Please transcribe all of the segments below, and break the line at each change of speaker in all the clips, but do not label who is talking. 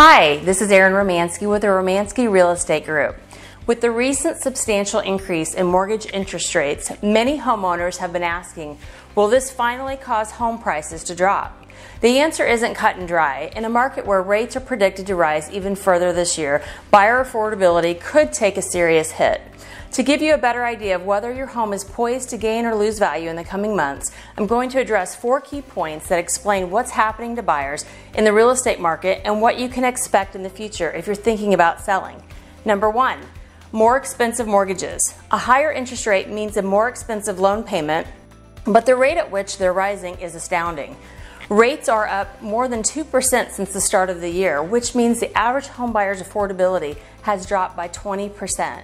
Hi, this is Erin Romanski with the Romanski Real Estate Group. With the recent substantial increase in mortgage interest rates, many homeowners have been asking, will this finally cause home prices to drop? The answer isn't cut and dry. In a market where rates are predicted to rise even further this year, buyer affordability could take a serious hit. To give you a better idea of whether your home is poised to gain or lose value in the coming months, I'm going to address 4 key points that explain what's happening to buyers in the real estate market and what you can expect in the future if you're thinking about selling. Number 1, more expensive mortgages. A higher interest rate means a more expensive loan payment, but the rate at which they're rising is astounding. Rates are up more than 2% since the start of the year, which means the average home buyer's affordability has dropped by 20%.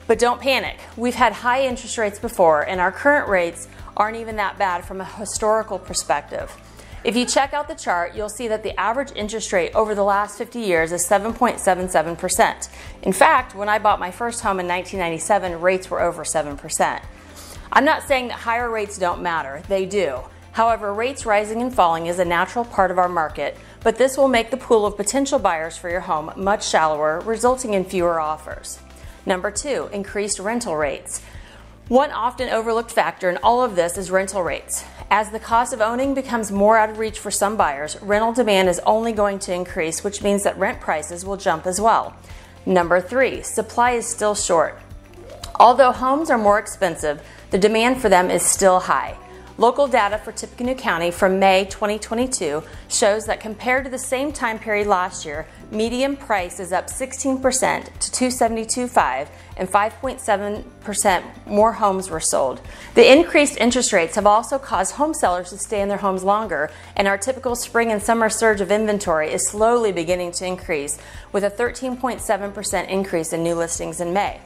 But don't panic. We've had high interest rates before, and our current rates aren't even that bad from a historical perspective. If you check out the chart, you'll see that the average interest rate over the last 50 years is 7.77%. In fact, when I bought my first home in 1997, rates were over 7%. I'm not saying that higher rates don't matter. They do. However, rates rising and falling is a natural part of our market, but this will make the pool of potential buyers for your home much shallower, resulting in fewer offers. Number 2, increased rental rates. One often overlooked factor in all of this is rental rates. As the cost of owning becomes more out of reach for some buyers, rental demand is only going to increase, which means that rent prices will jump as well. Number 3, supply is still short. Although homes are more expensive, the demand for them is still high. Local data for Tippecanoe County from May 2022 shows that compared to the same time period last year, median price is up 16% to $272,500 and 5.7% more homes were sold. The increased interest rates have also caused home sellers to stay in their homes longer, and our typical spring and summer surge of inventory is slowly beginning to increase, with a 13.7% increase in new listings in May.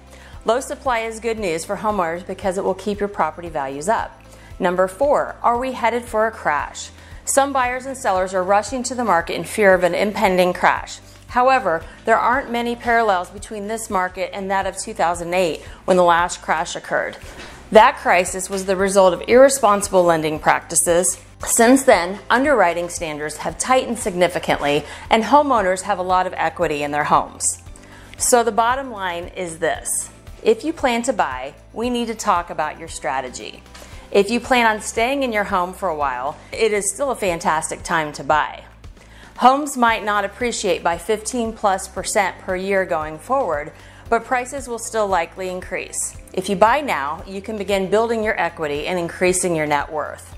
Low supply is good news for homeowners because it will keep your property values up. Number 4, are we headed for a crash? Some buyers and sellers are rushing to the market in fear of an impending crash. However, there aren't many parallels between this market and that of 2008 when the last crash occurred. That crisis was the result of irresponsible lending practices. Since then, underwriting standards have tightened significantly and homeowners have a lot of equity in their homes. So the bottom line is this. If you plan to buy, we need to talk about your strategy. If you plan on staying in your home for a while, it is still a fantastic time to buy. Homes might not appreciate by 15+% per year going forward, but prices will still likely increase. If you buy now, you can begin building your equity and increasing your net worth.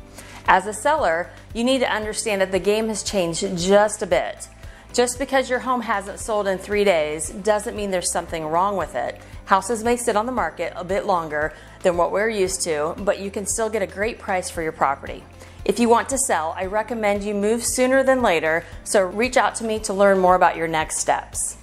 As a seller, you need to understand that the game has changed just a bit. Just because your home hasn't sold in 3 days doesn't mean there's something wrong with it. Houses may sit on the market a bit longer than what we're used to, but you can still get a great price for your property. If you want to sell, I recommend you move sooner than later, so reach out to me to learn more about your next steps.